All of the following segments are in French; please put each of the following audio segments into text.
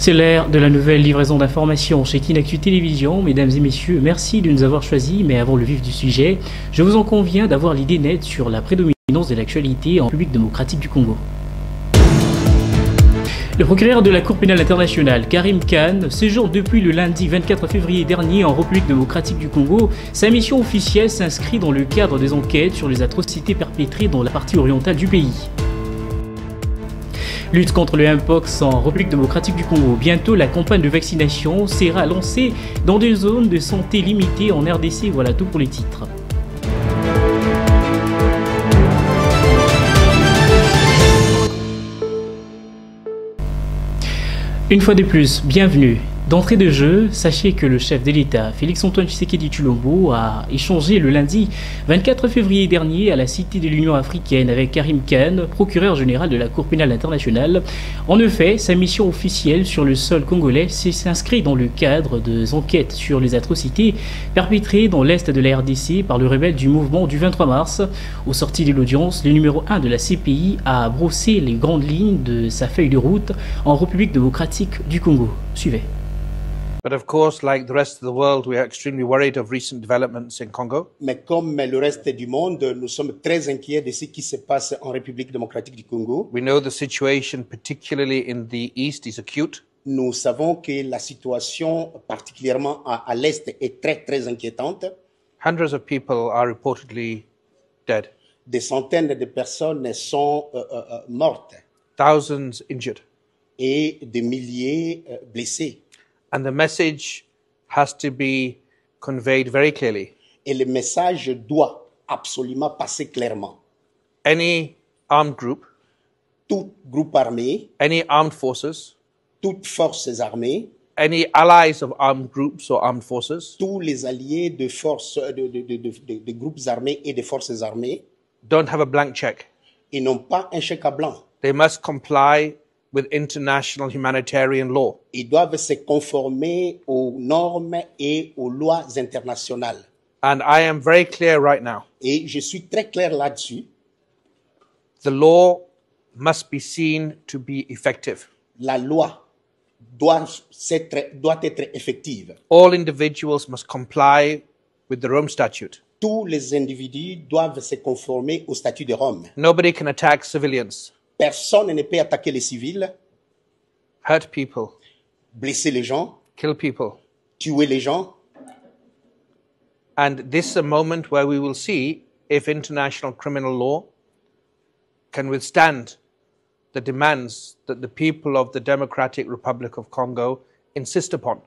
C'est l'ère de la nouvelle livraison d'informations chez Kinactu Télévision. Mesdames et messieurs, merci de nous avoir choisis. Mais avant le vif du sujet, je vous en conviens d'avoir l'idée nette sur la prédominance de l'actualité en République démocratique du Congo. Le procureur de la Cour pénale internationale, Karim Khan, séjourne depuis le lundi 24 février dernier en République démocratique du Congo. Sa mission officielle s'inscrit dans le cadre des enquêtes sur les atrocités perpétrées dans la partie orientale du pays. Lutte contre le Mpox en République démocratique du Congo. Bientôt, la campagne de vaccination sera lancée dans des zones de santé limitées en RDC. Voilà tout pour les titres. Une fois de plus, bienvenue. D'entrée de jeu, sachez que le chef de l'État, Félix-Antoine Tshisekedi Tshilombo, a échangé le lundi 24 février dernier à la Cité de l'Union africaine avec Karim Khan, procureur général de la Cour pénale internationale. En effet, sa mission officielle sur le sol congolais s'inscrit dans le cadre des enquêtes sur les atrocités perpétrées dans l'est de la RDC par le rebelle du mouvement du 23 mars. Au sorti de l'audience, le numéro 1 de la CPI a brossé les grandes lignes de sa feuille de route en République démocratique du Congo. Suivez. But of course, like the rest of the world, we are extremely worried of recent developments in Congo. Mais comme le reste du monde, nous sommes très inquiets de ce qui se passe en République démocratique du Congo. We know the situation, particularly in the east, is acute. Nous savons que la situation, particulièrement à l'est, est très inquiétante. Hundreds of people are reportedly dead. Des centaines de personnes sont mortes. Thousands injured. Et des milliers blessés. And the message has to be conveyed very clearly. Et le message doit absolument passer clairement. Any armed group, tout groupe armé, any armed forces, toutes forces armées, any allies of armed groups or armed forces, tous les alliés de forces, de groupes armés et de forces armées, don't have a blank check. Ils n'ont pas un chèque à blanc. They must comply with international humanitarian law. Ils doivent se conformer aux normes et aux lois internationales. And I am very clear right now. Et je suis très clair là-dessus. The law must be seen to be effective. La loi doit être effective. All individuals must comply with the Rome Statute. Tous les individus doivent se conformer au statut de Rome. Nobody can attack civilians. Personne ne peut attaquer les civils, hurt people, blesser les gens, kill people. Tuer les gens. And this is a moment where we will see if international criminal law can withstand the demands that the people of the Democratic Republic of Congo insist upon.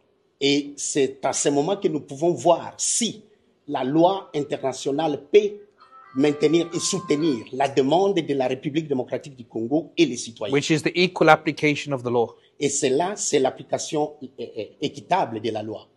Et c'est à ce moment que nous pouvons voir si la loi internationale peut maintenir et soutenir la demande de la République démocratique du Congo et les citoyens. Which is the equal application of the law. Et cela, c'est l'application équitable de la loi.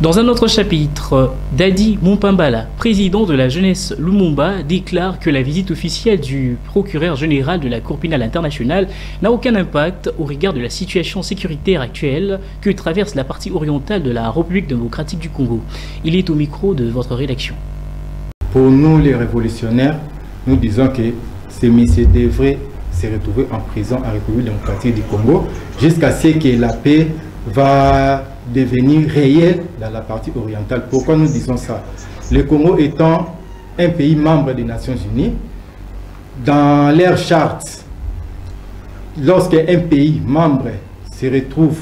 Dans un autre chapitre, Dadi Mumpambala, président de la jeunesse Lumumba, déclare que la visite officielle du procureur général de la Cour pénale internationale n'a aucun impact au regard de la situation sécuritaire actuelle que traverse la partie orientale de la République démocratique du Congo. Il est au micro de votre rédaction. Pour nous, les révolutionnaires, nous disons que ces messieurs devraient se retrouver en prison en République démocratique du Congo jusqu'à ce que la paix va devenir réelle dans la partie orientale. Pourquoi nous disons ça? Le Congo étant un pays membre des Nations Unies, dans leur charte, lorsqu'un pays membre se retrouve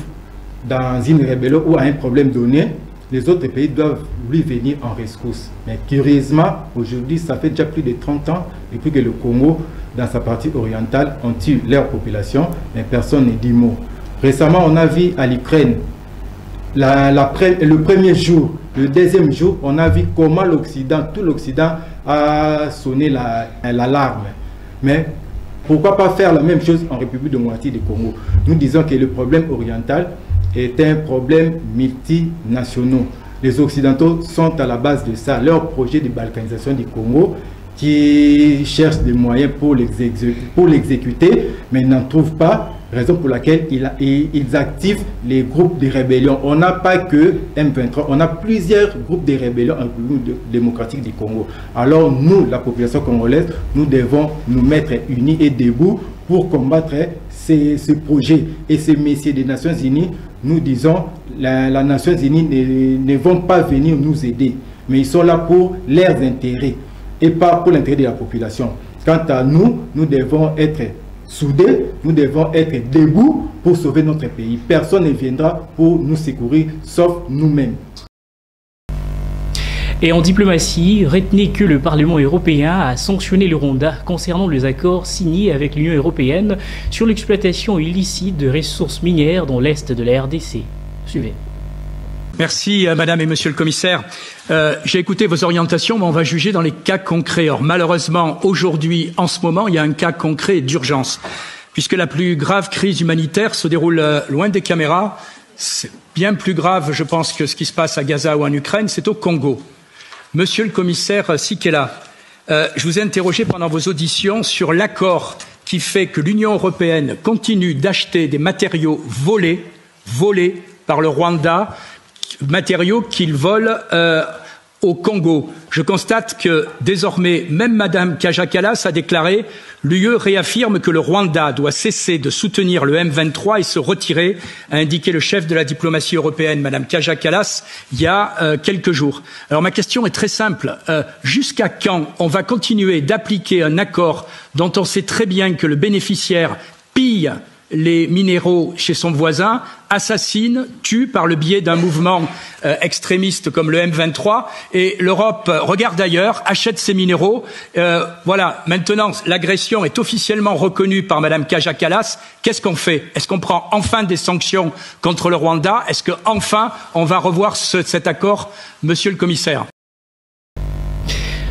dans une rébellion ou a un problème donné, les autres pays doivent lui venir en rescousse. Mais curieusement, aujourd'hui, ça fait déjà plus de 30 ans depuis que le Congo, dans sa partie orientale, ont tué leur population, mais personne ne dit mot. Récemment, on a vu à l'Ukraine, le premier jour, le deuxième jour, on a vu comment tout l'Occident a sonné l'alarme. Mais pourquoi pas faire la même chose en République démocratique du Congo? Nous disons que le problème oriental est un problème multinational. Les Occidentaux sont à la base de ça. Leur projet de balkanisation du Congo, qui cherchent des moyens pour l'exécuter, mais n'en trouvent pas, raison pour laquelle ils activent les groupes de rébellion. On n'a pas que M23, on a plusieurs groupes de rébellion en République démocratique du Congo. Alors nous, la population congolaise, nous devons nous mettre unis et debout pour combattre ce projet et ces messieurs des Nations Unies, nous disons, la Nations Unies ne vont pas venir nous aider, mais ils sont là pour leurs intérêts et pas pour l'intérêt de la population. Quant à nous, nous devons être soudés, nous devons être debout pour sauver notre pays. Personne ne viendra pour nous secourir, sauf nous-mêmes. Et en diplomatie, retenez que le Parlement européen a sanctionné le Rwanda concernant les accords signés avec l'Union européenne sur l'exploitation illicite de ressources minières dans l'est de la RDC. Suivez. Merci Madame et Monsieur le Commissaire. J'ai écouté vos orientations, mais on va juger dans les cas concrets. Or, malheureusement, aujourd'hui, en ce moment, il y a un cas concret d'urgence, puisque la plus grave crise humanitaire se déroule loin des caméras. C'est bien plus grave, je pense, que ce qui se passe à Gaza ou en Ukraine, c'est au Congo. Monsieur le Commissaire Sikela, je vous ai interrogé pendant vos auditions sur l'accord qui fait que l'Union européenne continue d'acheter des matériaux volés par le Rwanda, matériaux qu'il vole au Congo. Je constate que désormais, même Madame Kaja Kallas a déclaré « L'UE réaffirme que le Rwanda doit cesser de soutenir le M23 et se retirer », a indiqué le chef de la diplomatie européenne, Madame Kaja Kallas, il y a quelques jours. Alors ma question est très simple. Jusqu'à quand on va continuer d'appliquer un accord dont on sait très bien que le bénéficiaire pille les minéraux chez son voisin, assassine, tue par le biais d'un mouvement extrémiste comme le M23, et l'Europe regarde ailleurs, achète ces minéraux. Voilà, maintenant l'agression est officiellement reconnue par Madame Kaja Kallas. Qu'est-ce qu'on fait? Est-ce qu'on prend enfin des sanctions contre le Rwanda? Est-ce que enfin on va revoir cet accord, Monsieur le Commissaire?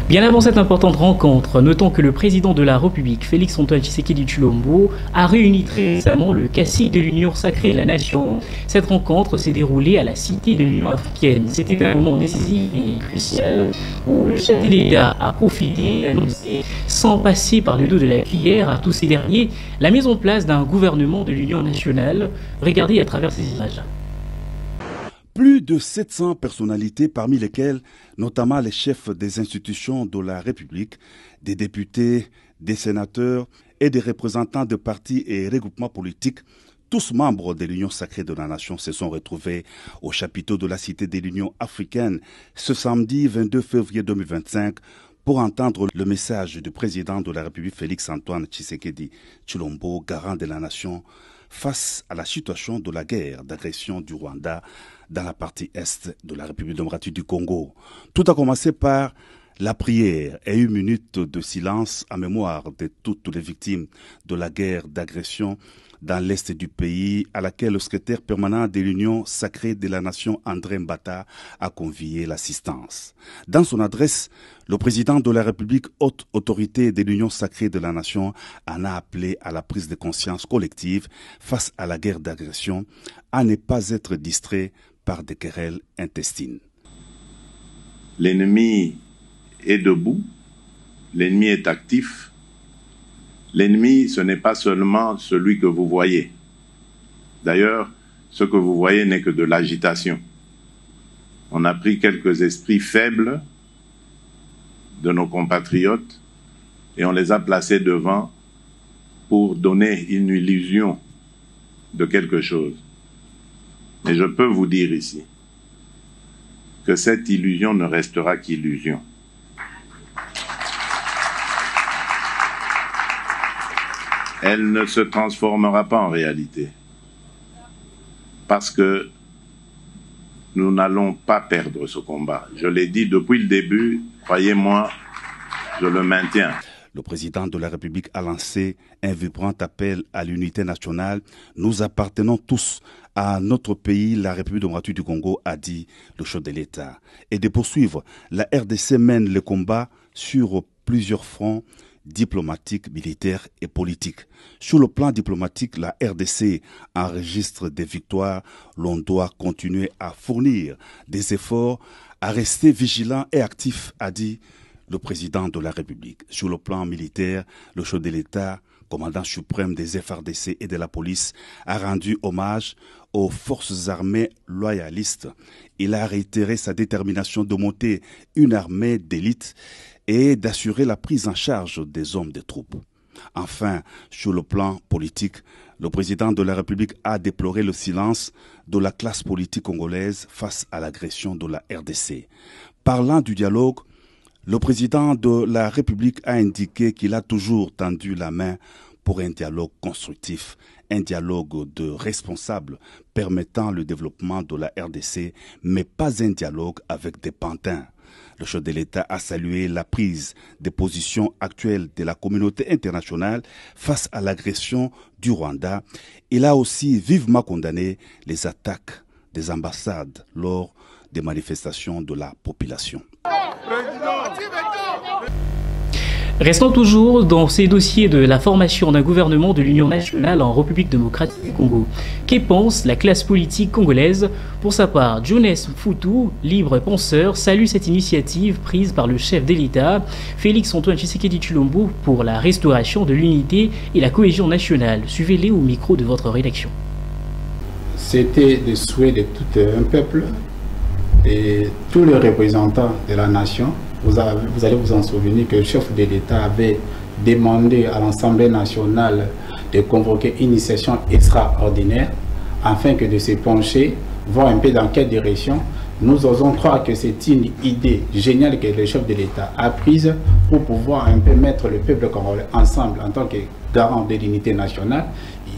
Bien avant cette importante rencontre, notons que le président de la République, Félix-Antoine Tshisekedi Tshilombo, a réuni très récemment le cacique de l'Union sacrée de la Nation. Cette rencontre s'est déroulée à la Cité de l'Union africaine. C'était un moment décisif et crucial où le chef de l'État a profité d'annoncer, sans passer par le dos de la cuillère à tous ces derniers, la mise en place d'un gouvernement de l'Union nationale. Regardez à travers ces images. Plus de 700 personnalités, parmi lesquelles notamment les chefs des institutions de la République, des députés, des sénateurs et des représentants de partis et regroupements politiques, tous membres de l'Union sacrée de la Nation, se sont retrouvés au chapiteau de la Cité de l'Union africaine ce samedi 22 février 2025 pour entendre le message du président de la République Félix-Antoine Tshisekedi Tshilombo, garant de la Nation, face à la situation de la guerre d'agression du Rwanda dans la partie est de la République démocratique du Congo. Tout a commencé par la prière et une minute de silence en mémoire de toutes les victimes de la guerre d'agression dans l'est du pays, à laquelle le secrétaire permanent de l'Union sacrée de la Nation, André Mbata, a convié l'assistance. Dans son adresse, le président de la République, haute autorité de l'Union sacrée de la Nation, en a appelé à la prise de conscience collective face à la guerre d'agression, à ne pas être distrait par des querelles intestines. L'ennemi est debout, l'ennemi est actif. L'ennemi, ce n'est pas seulement celui que vous voyez. D'ailleurs, ce que vous voyez n'est que de l'agitation. On a pris quelques esprits faibles de nos compatriotes et on les a placés devant pour donner une illusion de quelque chose. Et je peux vous dire ici que cette illusion ne restera qu'illusion. Elle ne se transformera pas en réalité. Parce que nous n'allons pas perdre ce combat. Je l'ai dit depuis le début, croyez-moi, je le maintiens. Le président de la République a lancé un vibrant appel à l'unité nationale. Nous appartenons tous à notre pays, la République démocratique du Congo, a dit le chef de l'État. Et de poursuivre, la RDC mène le combat sur plusieurs fronts diplomatiques, militaires et politiques. Sur le plan diplomatique, la RDC enregistre des victoires. L'on doit continuer à fournir des efforts, à rester vigilant et actif, a dit le président de la République. Sur le plan militaire, le chef de l'État, commandant suprême des FARDC et de la police, a rendu hommage aux forces armées loyalistes. Il a réitéré sa détermination de monter une armée d'élite et d'assurer la prise en charge des hommes des troupes. Enfin, sur le plan politique, Le président de la République a déploré le silence de la classe politique congolaise face à l'agression de la RDC. Parlant du dialogue, le président de la République a indiqué qu'il a toujours tendu la main pour un dialogue constructif, un dialogue de responsables permettant le développement de la RDC, mais pas un dialogue avec des pantins. Le chef de l'État a salué la prise de position actuelle de la communauté internationale face à l'agression du Rwanda. Il a aussi vivement condamné les attaques des ambassades lors des manifestations de la population. Restons toujours dans ces dossiers de la formation d'un gouvernement de l'Union nationale en République démocratique du Congo. Que pense la classe politique congolaise? Pour sa part, Jones Foutou, libre penseur, salue cette initiative prise par le chef de l'État, Félix-Antoine Tshisekedi Tshilombo, pour la restauration de l'unité et la cohésion nationale. Suivez-les au micro de votre rédaction. C'était le souhait de tout un peuple et tous les représentants de la nation. Vous allez vous en souvenir que le chef de l'État avait demandé à l'Assemblée nationale de convoquer une session extraordinaire afin que de se pencher, voir un peu dans quelle direction. Nous osons croire que c'est une idée géniale que le chef de l'État a prise pour pouvoir un peu mettre le peuple congolais ensemble en tant que garant de l'unité nationale.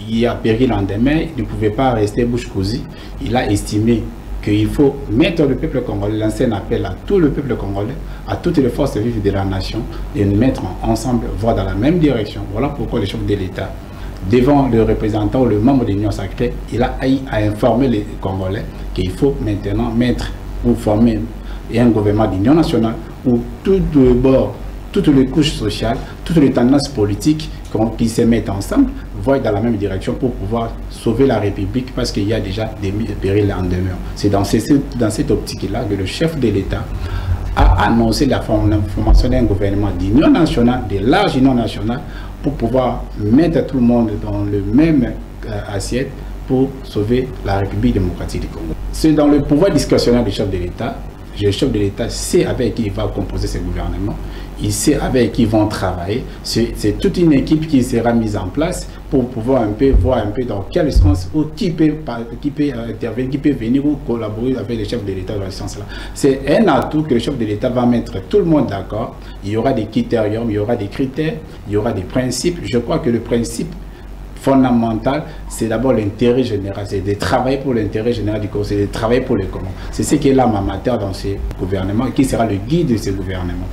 Il y a péril en demain, il ne pouvait pas rester bouche cousue. Il a estimé qu'il faut mettre le peuple congolais, lancer un appel à tout le peuple congolais, à toutes les forces vives de la nation, et nous mettre ensemble, voir dans la même direction. Voilà pourquoi le chef de l'État, devant le représentant ou le membre de l'Union sacrée, il a informé les Congolais qu'il faut maintenant mettre ou former un gouvernement d'union nationale où tout le bord, toutes les couches sociales, toutes les tendances politiques qui se mettent ensemble, voient dans la même direction pour pouvoir sauver la République parce qu'il y a déjà des périls en demeure. C'est dans cette optique-là que le chef de l'État a annoncé la formation d'un gouvernement d'union nationale, de large union nationale, pour pouvoir mettre tout le monde dans le même assiette pour sauver la République démocratique du Congo. C'est dans le pouvoir discrétionnaire du chef de l'État. Le chef de l'État sait avec qui il va composer ce gouvernement, il sait avec qui ils vont travailler. C'est toute une équipe qui sera mise en place pour pouvoir un peu voir un peu dans quel sens, ou qui peut intervenir, qui peut venir ou collaborer avec le chef de l'État dans ce sens-là. C'est un atout que le chef de l'État va mettre tout le monde d'accord. Il y aura des critériums, il y aura des critères, il y aura des principes. Je crois que le principe fondamental, c'est d'abord l'intérêt général, c'est de travailler pour l'intérêt général du Congo, c'est de travailler pour les communs. C'est ce qui est l'âme mater dans ce gouvernement et qui sera le guide de ce gouvernement.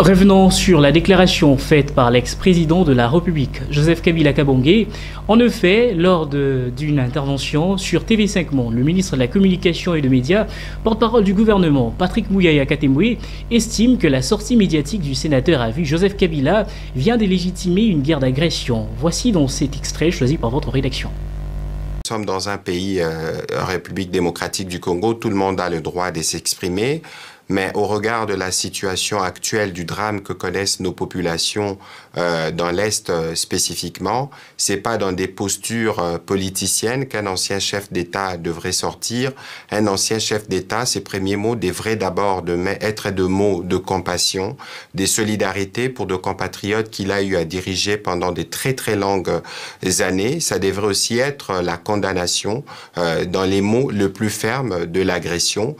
Revenons sur la déclaration faite par l'ex-président de la République, Joseph Kabila Kabange. En effet, lors d'une intervention sur TV5 Monde, le ministre de la Communication et des Médias, porte-parole du gouvernement, Patrick Mouyaya Katemwe, estime que la sortie médiatique du sénateur à vue Joseph Kabila vient délégitimer une guerre d'agression. Voici donc cet extrait choisi par votre rédaction. Nous sommes dans un pays, République démocratique du Congo, tout le monde a le droit de s'exprimer. Mais au regard de la situation actuelle du drame que connaissent nos populations dans l'Est spécifiquement, c'est pas dans des postures politiciennes qu'un ancien chef d'État devrait sortir. Un ancien chef d'État, ses premiers mots devraient d'abord être de mots de compassion, des solidarités pour nos compatriotes qu'il a eu à diriger pendant de très très longues années. Ça devrait aussi être la condamnation dans les mots le plus fermes de l'agression.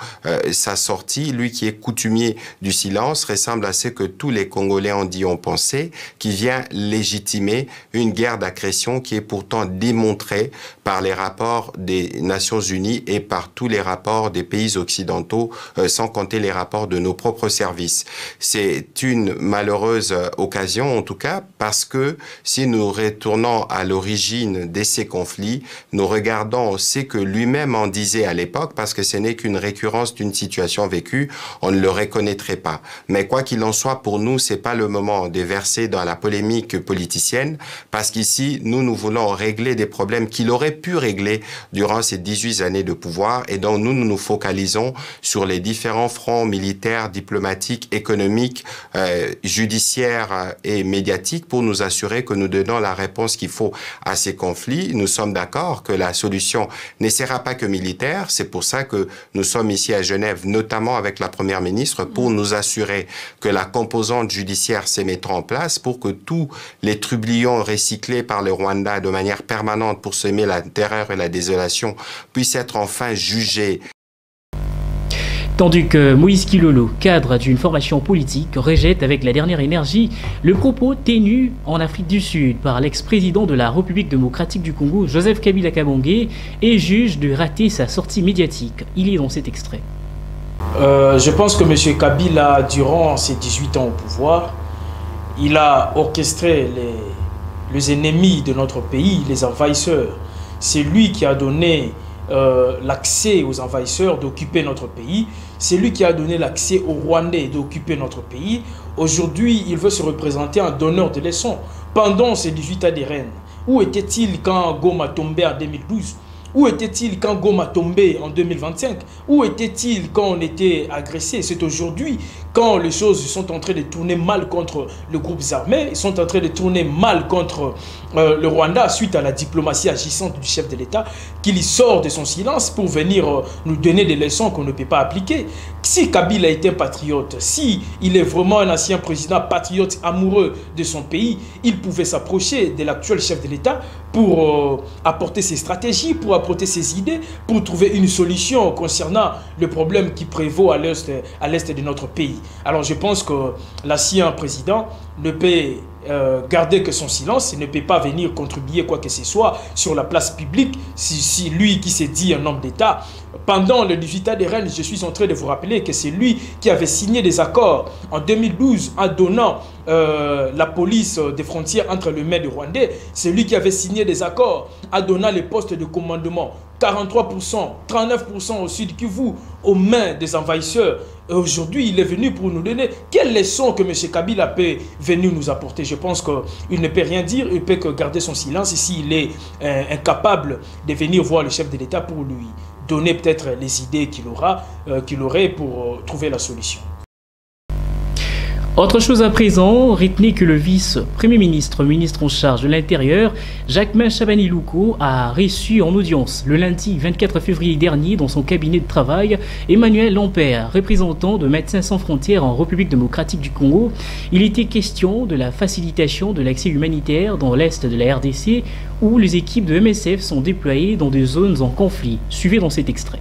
Sa sortie, lui qui est coutumier du silence, ressemble à ce que tous les Congolais ont dit, ont pensé, qui vient légitimer une guerre d'agression qui est pourtant démontrée par les rapports des Nations Unies et par tous les rapports des pays occidentaux, sans compter les rapports de nos propres services. C'est une malheureuse occasion, en tout cas, parce que si nous retournons à l'origine de ces conflits, nous regardons ce que lui-même en disait à l'époque, parce que ce n'est qu'une récurrence d'une situation vécue, on ne le reconnaîtrait pas. Mais quoi qu'il en soit, pour nous, c'est pas le moment de verser dans la polémique politicienne, parce qu'ici, nous voulons régler des problèmes qu'il aurait pu régler durant ces 18 années de pouvoir, et donc nous nous focalisons sur les différents fronts militaires, diplomatiques, économiques, judiciaires et médiatiques pour nous assurer que nous donnons la réponse qu'il faut à ces conflits. Nous sommes d'accord que la solution ne sera pas que militaire, c'est pour ça que nous sommes ici à Genève, notamment avec la Première ministre pour nous assurer que la composante judiciaire se mettra en place pour que tous les trublions recyclés par le Rwanda de manière permanente pour semer la terreur et la désolation puissent être enfin jugés. Tandis que Moïse Kilolo, cadre d'une formation politique, rejette avec la dernière énergie le propos tenu en Afrique du Sud par l'ex-président de la République démocratique du Congo, Joseph Kabila Kabange, et juge de rater sa sortie médiatique. Il est dans cet extrait. Je pense que M. Kabila, durant ses 18 ans au pouvoir, il a orchestré les ennemis de notre pays, les envahisseurs. C'est lui qui a donné l'accès aux envahisseurs d'occuper notre pays. C'est lui qui a donné l'accès aux Rwandais d'occuper notre pays. Aujourd'hui, il veut se représenter en donneur de leçons. Pendant ces 18 ans de règne, où était-il quand Goma tombait en 2012? Où était-il quand Goma tombait en 2025? Où était-il quand on était agressé? C'est aujourd'hui, quand les choses sont en train de tourner mal contre les groupes armés, ils sont en train de tourner mal contre le Rwanda suite à la diplomatie agissante du chef de l'État, qu'il sort de son silence pour venir nous donner des leçons qu'on ne peut pas appliquer. Si Kabila était patriote, si il est vraiment un ancien président patriote amoureux de son pays, il pouvait s'approcher de l'actuel chef de l'État pour apporter ses stratégies, pour apporter ses idées, pour trouver une solution concernant le problème qui prévaut à l'est de notre pays. Alors je pense que l'ancien président ne peut garder que son silence, il ne peut pas venir contribuer quoi que ce soit sur la place publique, si lui qui s'est dit un homme d'État. Pendant le 18 ans de règne, je suis en train de vous rappeler que c'est lui qui avait signé des accords en 2012 en donnant la police des frontières entre les mains du Rwandais. C'est lui qui avait signé des accords en donnant les postes de commandement 43%, 39% au Sud Kivu aux mains des envahisseurs. Et aujourd'hui, il est venu pour nous donner quelle leçon que M. Kabila peut venir nous apporter. Je pense qu'il ne peut rien dire, il peut que garder son silence ici. Il est incapable de venir voir le chef de l'État pour lui donner peut-être les idées qu'il aurait pour trouver la solution. Autre chose à présent, retenez que le vice-premier ministre, ministre en charge de l'Intérieur, Jacquemain Chabani-Louko, a reçu en audience le lundi 24 février dernier dans son cabinet de travail Emmanuel Lampert, représentant de Médecins sans frontières en République démocratique du Congo. Il était question de la facilitation de l'accès humanitaire dans l'est de la RDC où les équipes de MSF sont déployées dans des zones en conflit. Suivez dans cet extrait.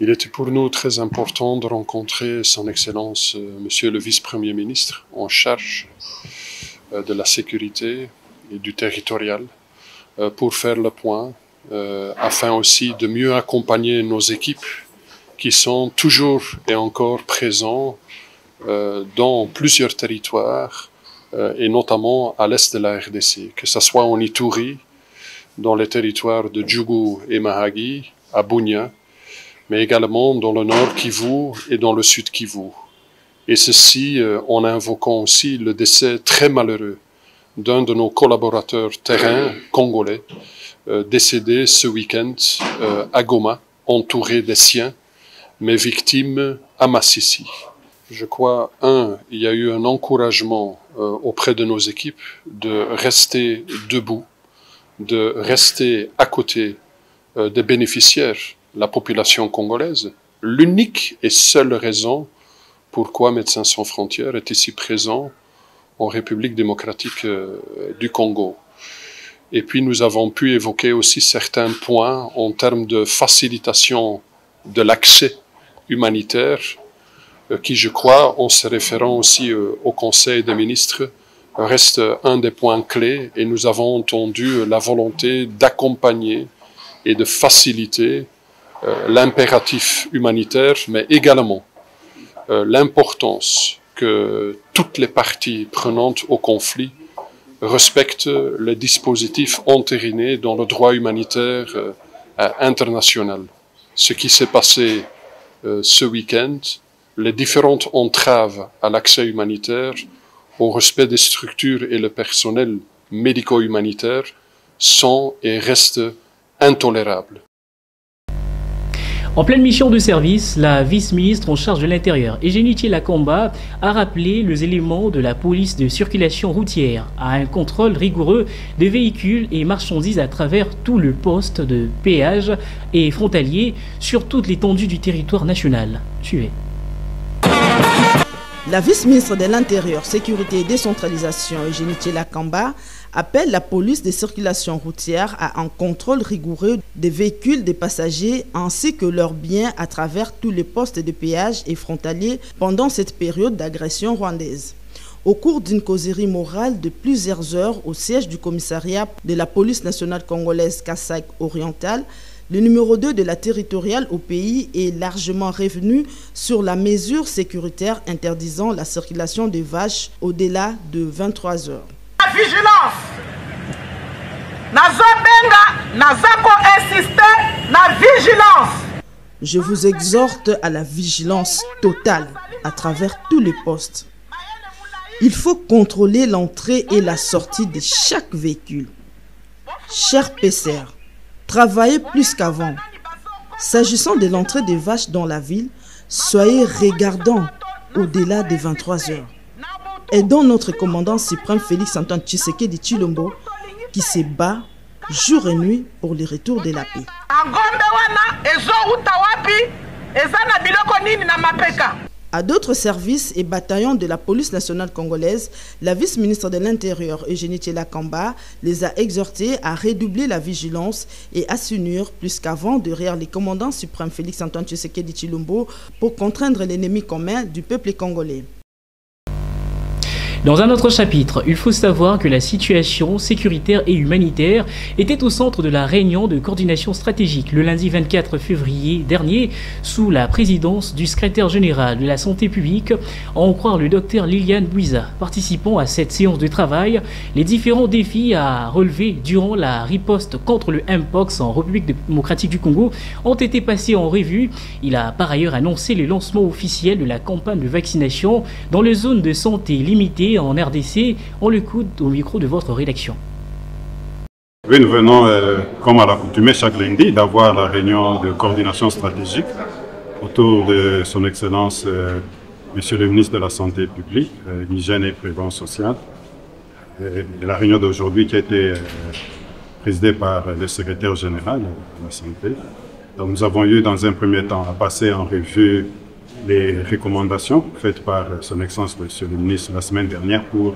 Il était pour nous très important de rencontrer son Excellence, Monsieur le Vice-Premier ministre, en charge de la sécurité et du territorial, pour faire le point, afin aussi de mieux accompagner nos équipes qui sont toujours et encore présents dans plusieurs territoires, et notamment à l'est de la RDC, que ce soit en Ituri, dans les territoires de Djougou et Mahagi, à Bunia, mais également dans le nord Kivu et dans le sud Kivu. Et ceci en invoquant aussi le décès très malheureux d'un de nos collaborateurs terrain congolais, décédé ce week-end à Goma, entouré des siens, mais victime à Massissi. Je crois, il y a eu un encouragement auprès de nos équipes de rester debout, de rester à côté des bénéficiaires, la population congolaise. L'unique et seule raison pourquoi Médecins sans frontières est ici présent en République démocratique du Congo. Et puis nous avons pu évoquer aussi certains points en termes de facilitation de l'accès humanitaire qui, je crois, en se référant aussi au Conseil des ministres, reste un des points clés, et nous avons entendu la volonté d'accompagner et de faciliter l'impératif humanitaire, mais également l'importance que toutes les parties prenantes au conflit respectent les dispositifs entérinés dans le droit humanitaire international. Ce qui s'est passé ce week-end, les différentes entraves à l'accès humanitaire, au respect des structures et le personnel médico-humanitaire sont et restent intolérables. En pleine mission de service, la vice-ministre en charge de l'Intérieur, Egenitié Lakamba, a rappelé les éléments de la police de circulation routière à un contrôle rigoureux des véhicules et marchandises à travers tout le poste de péage et frontalier sur toute l'étendue du territoire national. Suivez. La vice-ministre de l'Intérieur, Sécurité et Décentralisation, Eugénie Tshela-Kamba, appelle la police de circulation routière à un contrôle rigoureux des véhicules des passagers ainsi que leurs biens à travers tous les postes de péage et frontaliers pendant cette période d'agression rwandaise. Au cours d'une causerie morale de plusieurs heures au siège du commissariat de la police nationale congolaise Kasai oriental, le numéro 2 de la territoriale au pays est largement revenu sur la mesure sécuritaire interdisant la circulation des vaches au-delà de 23 heures. La vigilance. Nazako insister la vigilance. Je vous exhorte à la vigilance totale à travers tous les postes. Il faut contrôler l'entrée et la sortie de chaque véhicule. Chers PCR, travaillez plus qu'avant. S'agissant de l'entrée des vaches dans la ville, soyez regardants au-delà des 23 heures. Aidons notre commandant suprême Félix Antoine Tshisekedi Tshilombo qui se bat jour et nuit pour le retour de la paix. À d'autres services et bataillons de la police nationale congolaise, la vice-ministre de l'Intérieur, Eugénie Tshela-Kamba, les a exhortés à redoubler la vigilance et à s'unir plus qu'avant derrière les commandants suprêmes Félix Antoine Tshisekedi Tshilombo pour contraindre l'ennemi commun du peuple congolais. Dans un autre chapitre, il faut savoir que la situation sécuritaire et humanitaire était au centre de la réunion de coordination stratégique le lundi 24 février dernier sous la présidence du secrétaire général de la santé publique, à en croire le docteur Liliane Bouiza. Participant à cette séance de travail, les différents défis à relever durant la riposte contre le Mpox en République démocratique du Congo ont été passés en revue. Il a par ailleurs annoncé le lancement officiel de la campagne de vaccination dans les zones de santé limitées en RDC. On l'écoute au micro de votre rédaction. Oui, nous venons, comme à l'accoutumée chaque lundi, d'avoir la réunion de coordination stratégique autour de son Excellence, Monsieur le ministre de la Santé publique, l'hygiène et prévention sociale. Et la réunion d'aujourd'hui qui a été présidée par le secrétaire général de la Santé. Donc, nous avons eu dans un premier temps à passer en revue les recommandations faites par son Excellence Monsieur le ministre la semaine dernière pour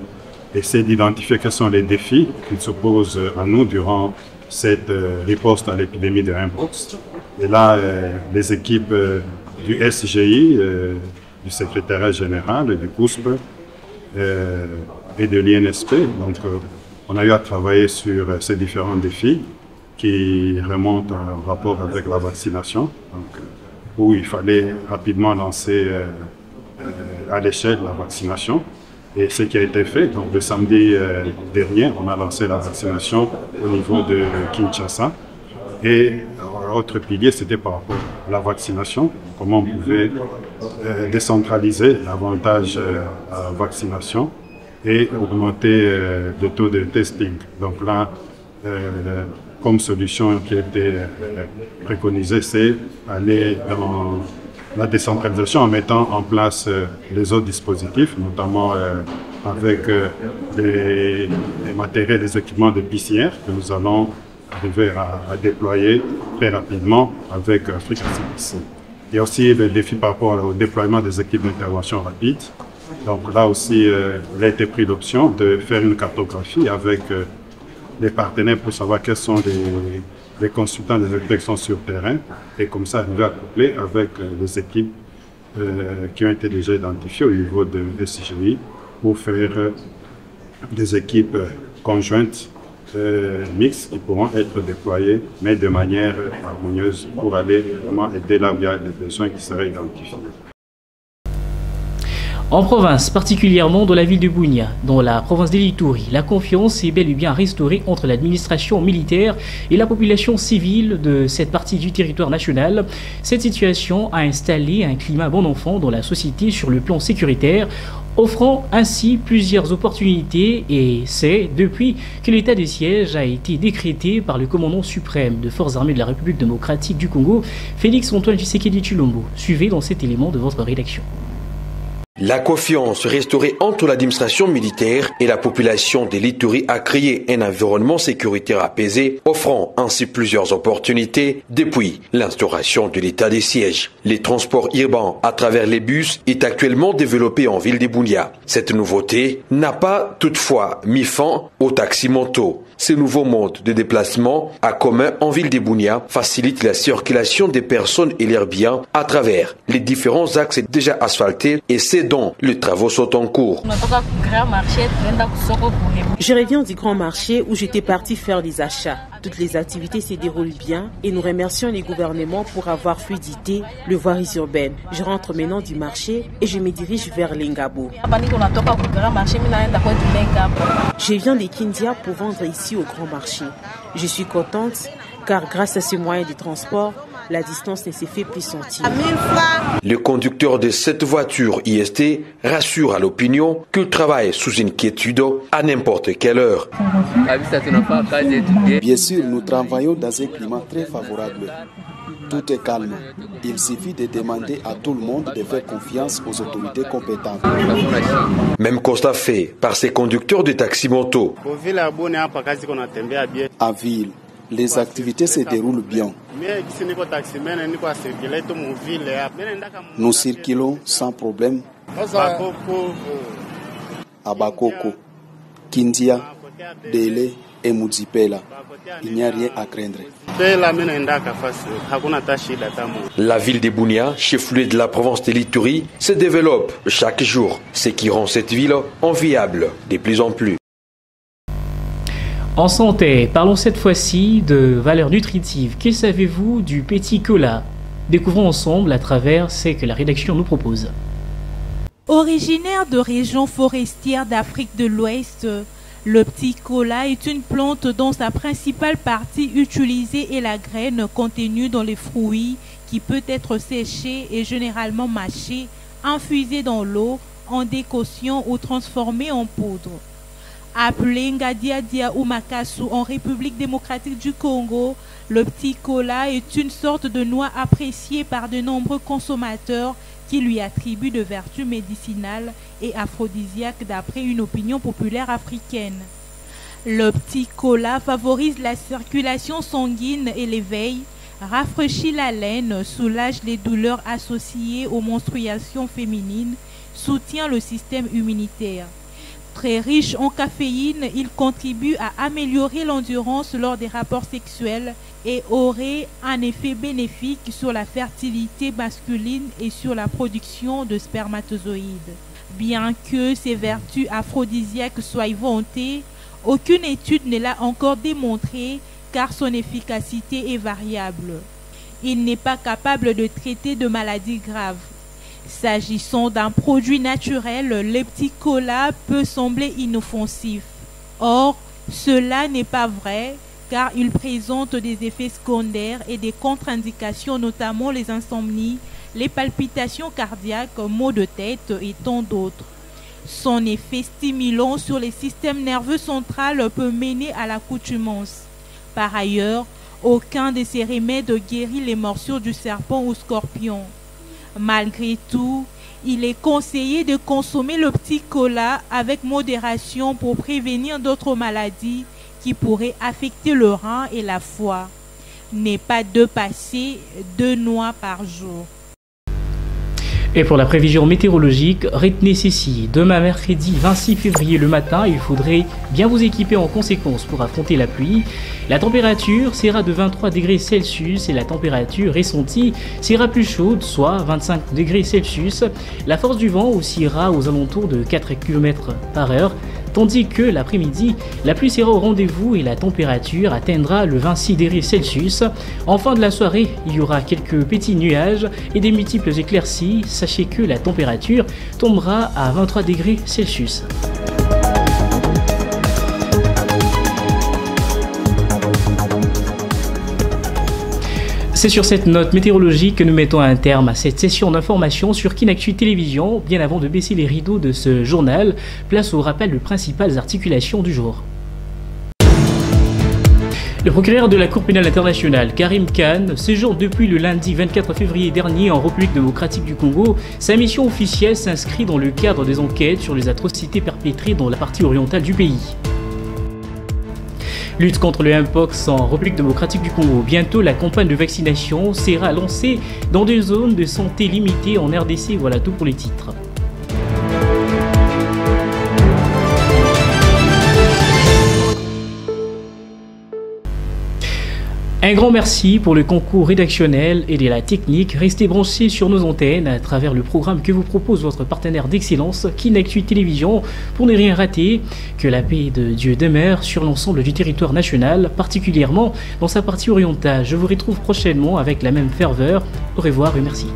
essayer d'identifier quels sont les défis qui se posent à nous durant cette riposte à l'épidémie de Mpox. Et là, les équipes du SGI, du secrétariat général, du COUSP et de l'INSP, donc on a eu à travailler sur ces différents défis qui remontent en rapport avec la vaccination. Donc, où il fallait rapidement lancer à l'échelle la vaccination. Et ce qui a été fait, donc le samedi dernier, on a lancé la vaccination au niveau de Kinshasa. Et l'autre pilier, c'était par rapport à la vaccination, comment on pouvait décentraliser l'avantage à la vaccination et augmenter le taux de testing. Donc là, comme solution qui a été préconisée, c'est aller dans la décentralisation en mettant en place les autres dispositifs, notamment avec les matériels, les équipements de PCR que nous allons arriver à déployer très rapidement avec Africa CDC. Il y a aussi le défi par rapport au déploiement des équipes d'intervention rapide. Donc là aussi, il a été pris l'option de faire une cartographie avec les partenaires pour savoir quels sont les consultants des inspections sur terrain et comme ça arriver à coupler avec les équipes qui ont été déjà identifiées au niveau de SGI pour faire des équipes conjointes mixtes qui pourront être déployées mais de manière harmonieuse pour aller vraiment aider là où il y a des besoins qui seraient identifiés. En province, particulièrement dans la ville de Bunia, dans la province d'Ituri, la confiance est bel et bien restaurée entre l'administration militaire et la population civile de cette partie du territoire national. Cette situation a installé un climat bon enfant dans la société sur le plan sécuritaire, offrant ainsi plusieurs opportunités, et c'est depuis que l'état de siège a été décrété par le commandant suprême de forces armées de la République démocratique du Congo, Félix Antoine Tshisekedi Tshilombo. Suivez dans cet élément de votre rédaction. La confiance restaurée entre l'administration militaire et la population de l'Ituri a créé un environnement sécuritaire apaisé, offrant ainsi plusieurs opportunités depuis l'instauration de l'état de siège. Les transports urbains à travers les bus est actuellement développé en ville de Bunia. Cette nouveauté n'a pas toutefois mis fin aux taxis-motos. Ce nouveau mode de déplacement à commun en ville de Bunia facilite la circulation des personnes et leurs biens à travers les différents axes déjà asphaltés et c'est dont les travaux sont en cours. Je reviens du grand marché où j'étais parti faire des achats. Toutes les activités se déroulent bien et nous remercions les gouvernements pour avoir fluidité le voirie urbaine. Je rentre maintenant du marché et je me dirige vers Lengabo. Je viens de Kindia pour vendre ici au grand marché. Je suis contente car grâce à ce moyen de transport, la distance ne se fait plus sentir. Le conducteur de cette voiture IST rassure à l'opinion qu'il travaille sous une quiétude à n'importe quelle heure. Bien sûr, nous travaillons dans un climat très favorable. Tout est calme. Il suffit de demander à tout le monde de faire confiance aux autorités compétentes. Même constat fait par ces conducteurs de taxi-moto. En ville, les activités se déroulent bien. Nous circulons sans problème à Bakoko, Kindia, Dele et Muzipela. Il n'y a rien à craindre. La ville de Bunia, chef-lieu de la province de l'Ituri, se développe chaque jour, ce qui rend cette ville enviable de plus en plus. En santé, parlons cette fois-ci de valeurs nutritives. Que savez-vous du petit cola? Découvrons ensemble à travers ce que la rédaction nous propose. Originaire de régions forestières d'Afrique de l'Ouest, le petit cola est une plante dont sa principale partie utilisée est la graine contenue dans les fruits qui peut être séchée et généralement mâchée, infusée dans l'eau, en décoction ou transformée en poudre. Appelé Ngadiadia ou Makasu en République démocratique du Congo, le petit cola est une sorte de noix appréciée par de nombreux consommateurs qui lui attribuent de vertus médicinales et aphrodisiaques d'après une opinion populaire africaine. Le petit cola favorise la circulation sanguine et l'éveil, rafraîchit la laine, soulage les douleurs associées aux menstruations féminines, soutient le système immunitaire. Très riche en caféine, il contribue à améliorer l'endurance lors des rapports sexuels et aurait un effet bénéfique sur la fertilité masculine et sur la production de spermatozoïdes. Bien que ses vertus aphrodisiaques soient vantées, aucune étude ne l'a encore démontré car son efficacité est variable. Il n'est pas capable de traiter de maladies graves. S'agissant d'un produit naturel, le petit cola peut sembler inoffensif. Or, cela n'est pas vrai car il présente des effets secondaires et des contre-indications, notamment les insomnies, les palpitations cardiaques, maux de tête et tant d'autres. Son effet stimulant sur les systèmes nerveux centraux peut mener à l'accoutumance. Par ailleurs, aucun de ces remèdes guérit les morsures du serpent ou scorpion. Malgré tout, il est conseillé de consommer le petit cola avec modération pour prévenir d'autres maladies qui pourraient affecter le rein et la foie. N'est pas de passer 2 noix par jour. Et pour la prévision météorologique, retenez ceci. Demain mercredi 26 février le matin, il faudrait bien vous équiper en conséquence pour affronter la pluie. La température sera de 23 degrés Celsius et la température ressentie sera plus chaude, soit 25 degrés Celsius. La force du vent oscillera aux alentours de 4 km par heure. Tandis que l'après-midi, la pluie sera au rendez-vous et la température atteindra le 26 degrés Celsius. En fin de la soirée, il y aura quelques petits nuages et des multiples éclaircies. Sachez que la température tombera à 23 degrés Celsius. C'est sur cette note météorologique que nous mettons un terme à cette session d'information sur Kinactu Télévision. Bien avant de baisser les rideaux de ce journal, place au rappel de principales articulations du jour. Le procureur de la Cour pénale internationale, Karim Khan, séjourne depuis le lundi 24 février dernier en République démocratique du Congo. Sa mission officielle s'inscrit dans le cadre des enquêtes sur les atrocités perpétrées dans la partie orientale du pays. Lutte contre le Mpox en République démocratique du Congo. Bientôt, la campagne de vaccination sera lancée dans des zones de santé limitées en RDC. Voilà tout pour les titres. Un grand merci pour le concours rédactionnel et de la technique. Restez branchés sur nos antennes à travers le programme que vous propose votre partenaire d'excellence, Kinactu Télévision, pour ne rien rater. Que la paix de Dieu demeure sur l'ensemble du territoire national, particulièrement dans sa partie orientale. Je vous retrouve prochainement avec la même ferveur. Au revoir et merci.